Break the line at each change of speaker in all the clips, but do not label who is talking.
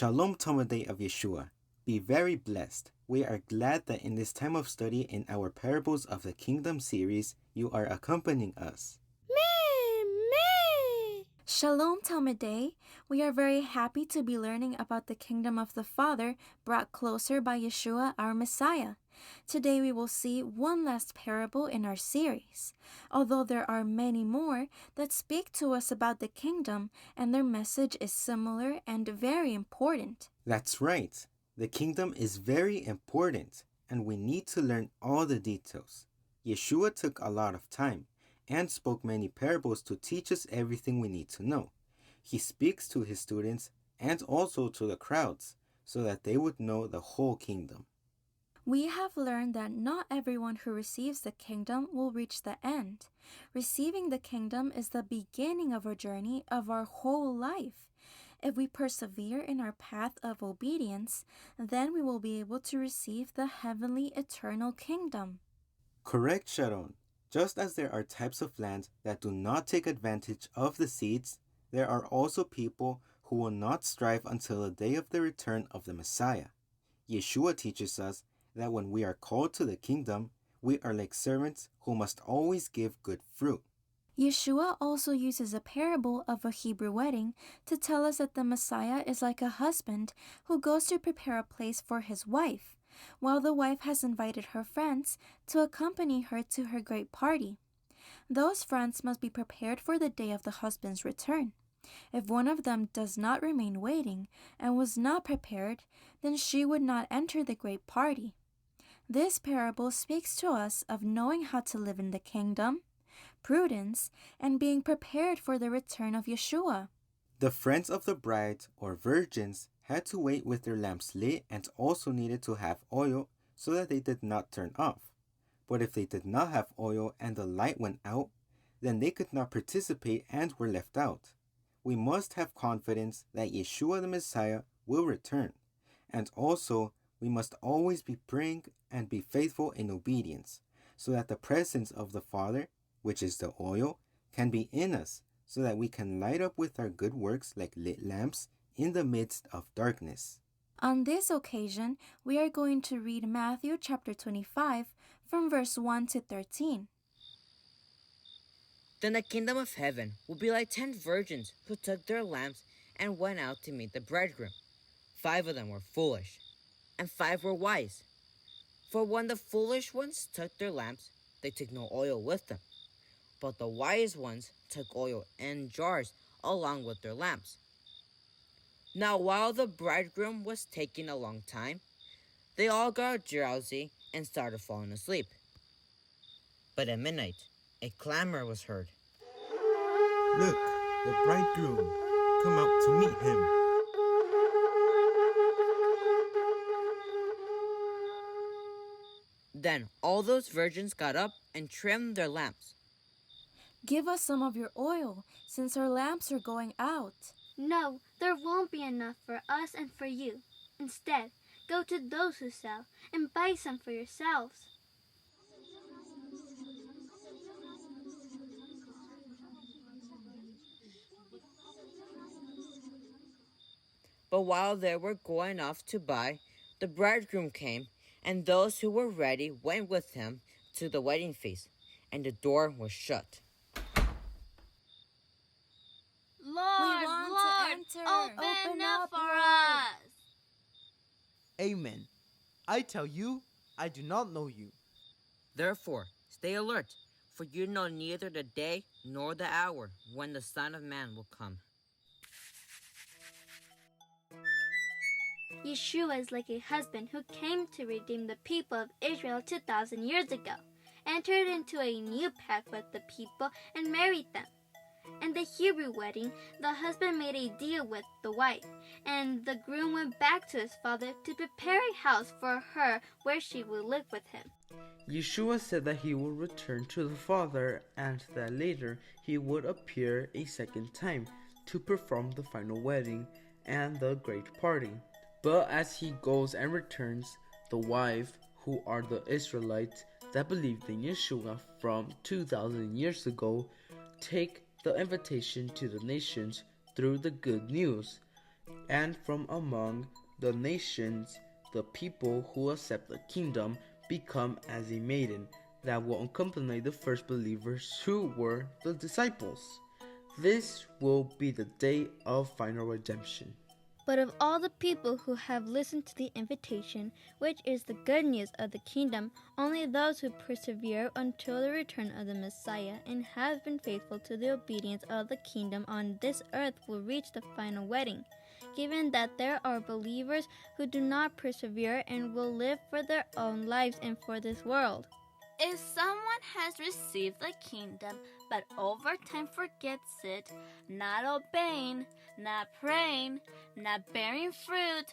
Shalom Tomaday of Yeshua. Be very blessed. We are glad that in this time of study in our Parables of the Kingdom series, you are accompanying us.
Shalom Talmuday. We are very happy to be learning about the kingdom of the Father brought closer by Yeshua our Messiah. Today we will see one last parable in our series, although there are many more that speak to us about the kingdom and their message is similar and very important.
That's right. The kingdom is very important and we need to learn all the details. Yeshua took a lot of time and spoke many parables to teach us everything we need to know. He speaks to his students and also to the crowds so that they would know the whole kingdom.
We have learned that not everyone who receives the kingdom will reach the end. Receiving the kingdom is the beginning of our journey of our whole life. If we persevere in our path of obedience, then we will be able to receive the heavenly eternal kingdom.
Correct, Sharon. Just as there are types of land that do not take advantage of the seeds, there are also people who will not strive until the day of the return of the Messiah. Yeshua teaches us that when we are called to the kingdom, we are like servants who must always give good fruit.
Yeshua also uses a parable of a Hebrew wedding to tell us that the Messiah is like a husband who goes to prepare a place for his wife, while the wife has invited her friends to accompany her to her great party. Those friends must be prepared for the day of the husband's return. If one of them does not remain waiting and was not prepared, then she would not enter the great party. This parable speaks to us of knowing how to live in the kingdom, prudence, and being prepared for the return of Yeshua.
The friends of the bride, or virgins, had to wait with their lamps lit and also needed to have oil so that they did not turn off. But if they did not have oil and the light went out, then they could not participate and were left out. We must have confidence that Yeshua the Messiah will return, and also we must always be praying and be faithful in obedience, so that the presence of the Father, which is the oil, can be in us, so that we can light up with our good works like lit lamps in the midst of darkness.
On this occasion, we are going to read Matthew chapter 25 from verse 1 to 13.
Then the kingdom of heaven will be like 10 virgins who took their lamps and went out to meet the bridegroom. 5 of them were foolish, and 5 were wise. For when the foolish ones took their lamps, they took no oil with them. But the wise ones took oil in jars along with their lamps. Now while the bridegroom was taking a long time, they all got drowsy and started falling asleep. But at midnight, a clamor was heard.
Look, the bridegroom! Come out to meet him!
Then all those virgins got up and trimmed their lamps.
Give us some of your oil, since our lamps are going out.
No, there won't be enough for us and for you. Instead, go to those who sell and buy some for yourselves.
But while they were going off to buy, the bridegroom came, and those who were ready went with him to the wedding feast, and the door was shut.
Lord, open up for us.
Amen. I tell you, I do not know you.
Therefore, stay alert, for you know neither the day nor the hour when the Son of Man will come.
Yeshua is like a husband who came to redeem the people of Israel 2,000 years ago, entered into a new pact with the people, and married them. In the Hebrew wedding, the husband made a deal with the wife, and the groom went back to his father to prepare a house for her where she would live with him.
Yeshua said that he would return to the Father and that later he would appear a second time to perform the final wedding and the great party. But as he goes and returns, the wife, who are the Israelites that believed in Yeshua from 2,000 years ago, take the invitation to the nations through the good news. and from among the nations, the people who accept the kingdom become as a maiden that will accompany the first believers who were the disciples. This will be the day of final redemption.
But of all the people who have listened to the invitation, which is the good news of the kingdom, only those who persevere until the return of the Messiah and have been faithful to the obedience of the kingdom on this earth will reach the final wedding. Given that there are believers who do not persevere and will live for their own lives and for this world.
If someone has received the kingdom but over time forgets it, not obeying, not praying, not bearing fruit,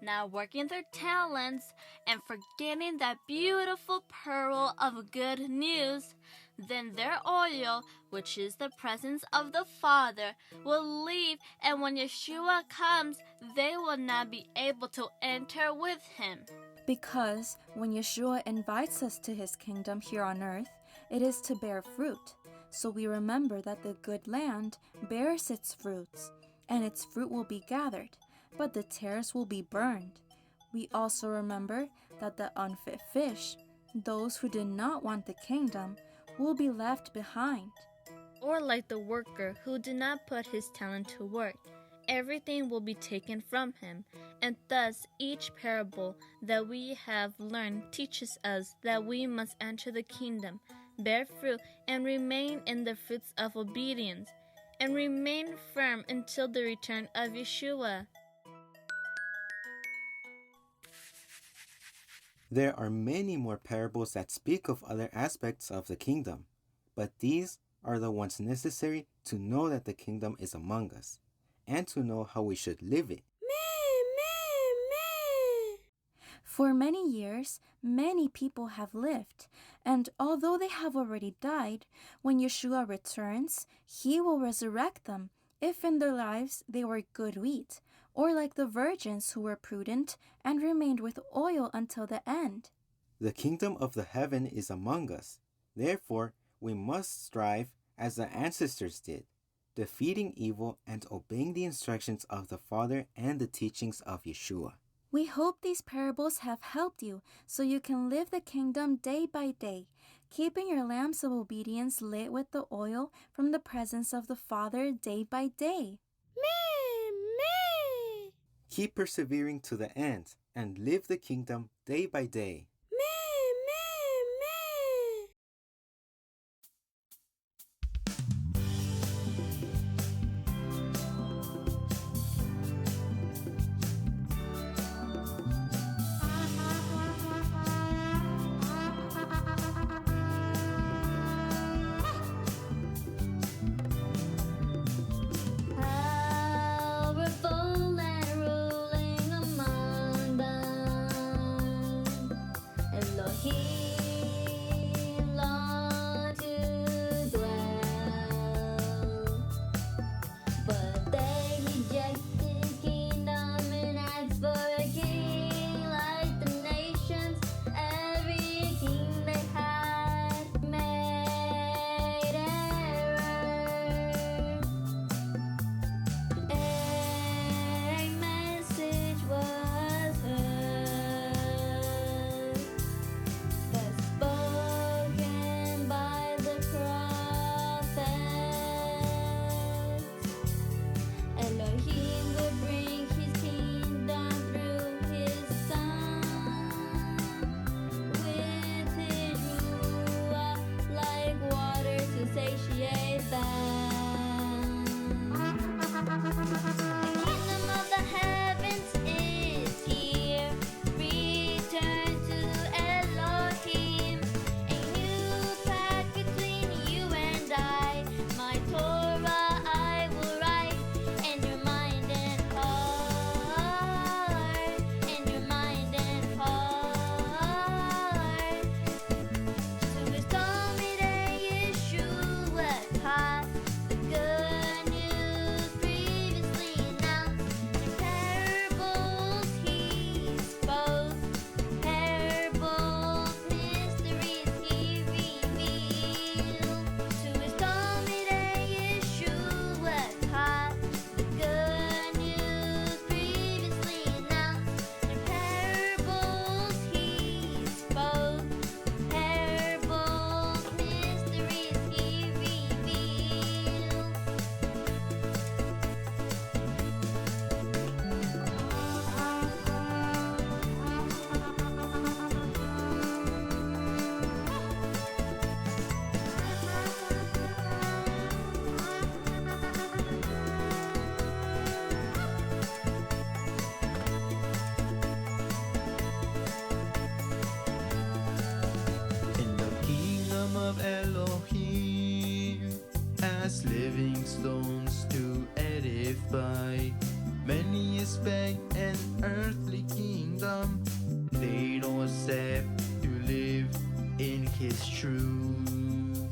not working their talents, and forgetting that beautiful pearl of good news, then their oil, which is the presence of the Father, will leave, and when Yeshua comes, they will not be able to enter with him.
Because when Yeshua invites us to his kingdom here on earth, it is to bear fruit. So we remember that the good land bears its fruits, and its fruit will be gathered, but the tares will be burned. We also remember that the unfit fish, those who did not want the kingdom, will be left behind.
Or like the worker who did not put his talent to work, everything will be taken from him. And thus each parable that we have learned teaches us that we must enter the kingdom, bear fruit, and remain in the fruits of obedience, and remain firm until the return of Yeshua.
There are many more parables that speak of other aspects of the kingdom, but these are the ones necessary to know that the kingdom is among us, and to know how we should live it.
For many years, many people have lived, and although they have already died, when Yeshua returns, he will resurrect them, if in their lives they were good wheat, or like the virgins who were prudent and remained with oil until the end.
The kingdom of the heaven is among us. Therefore, we must strive as the ancestors did, defeating evil and obeying the instructions of the Father and the teachings of Yeshua.
We hope these parables have helped you so you can live the kingdom day by day, keeping your lamps of obedience lit with the oil from the presence of the Father day by day.
Keep persevering to the end and live the kingdom day by day.
Powerful and ruling among them.
Many expect an earthly kingdom. They don't accept to live in His truth.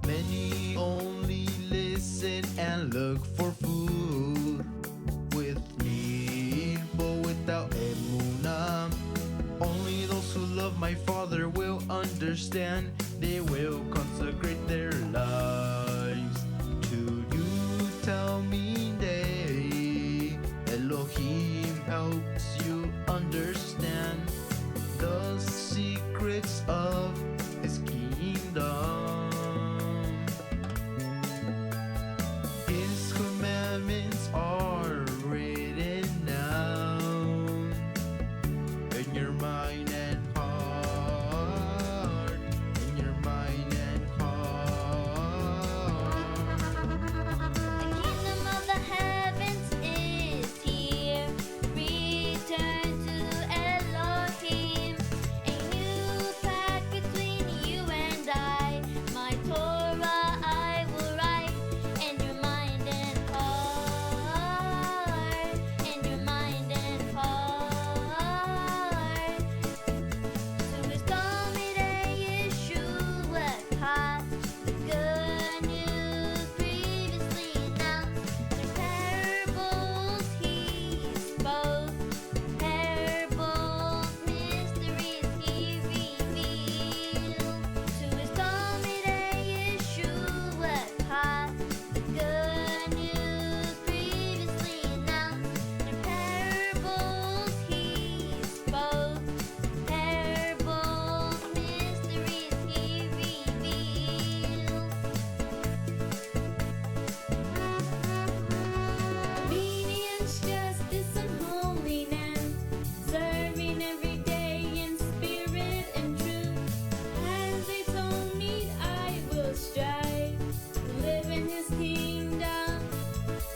Many only listen and look for food with need, but without emunah. Only those who love my Father will understand. They will consecrate their lives to you. Tell me, day Elohim helps you understand the secrets of His kingdom. His commandments are written down in your mind and heart, in your mind and heart.
The kingdom of the heavens is here. Return to Elohim. A new pact between you and I. My Torah I will write in your mind and heart. In your mind and heart. To his Talmidei Yeshua taught the good news previously announced. The parables he spoke, parables, mysteries he revealed. To his Talmidei Yeshua taught the good news previously announced. The parables he spoke, parables, mysteries he revealed. Obedience, justice, and holiness, serving every day in spirit and truth. As they told me, I will strive to live in His kingdom,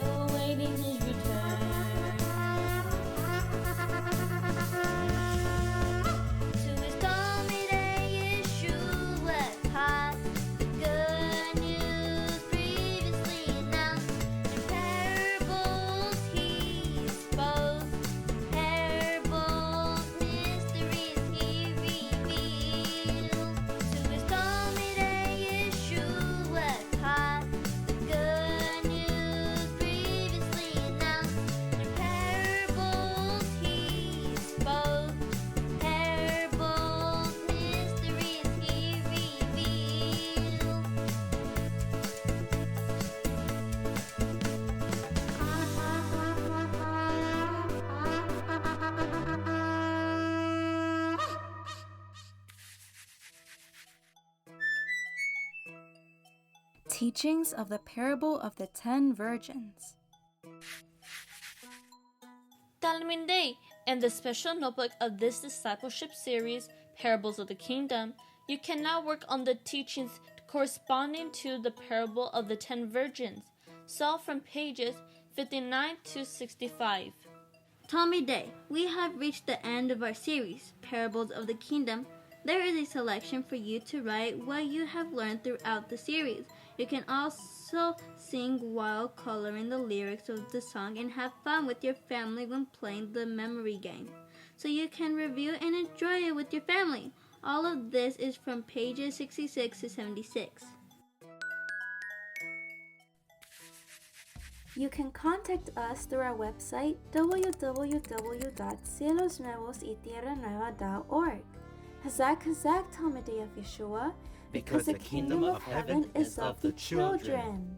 awaiting His return. To his Talmidei Yeshua taught the good news previously announced. The parables he spoke, parables, mysteries he revealed. To his Talmidei Yeshua taught the good news previously announced. The parables he spoke, parables, mysteries he revealed.
Teachings of the Parable of the 10 Virgins.
Talmidei, in the special notebook of this discipleship series, Parables of the Kingdom, you can now work on the teachings corresponding to the parable of the 10 virgins, solved from pages 59 to 65.
Talmidei, we have reached the end of our series, Parables of the Kingdom. There is a selection for you to write what you have learned throughout the series. You can also sing while coloring the lyrics of the song and have fun with your family when playing the memory game, so you can review and enjoy it with your family. All of this is from pages 66 to 76.
You can contact us through our website www.cielosnuevosytierranueva.org. Hazak Hazak Talmidei of Yeshua,
because the kingdom of heaven is of the children.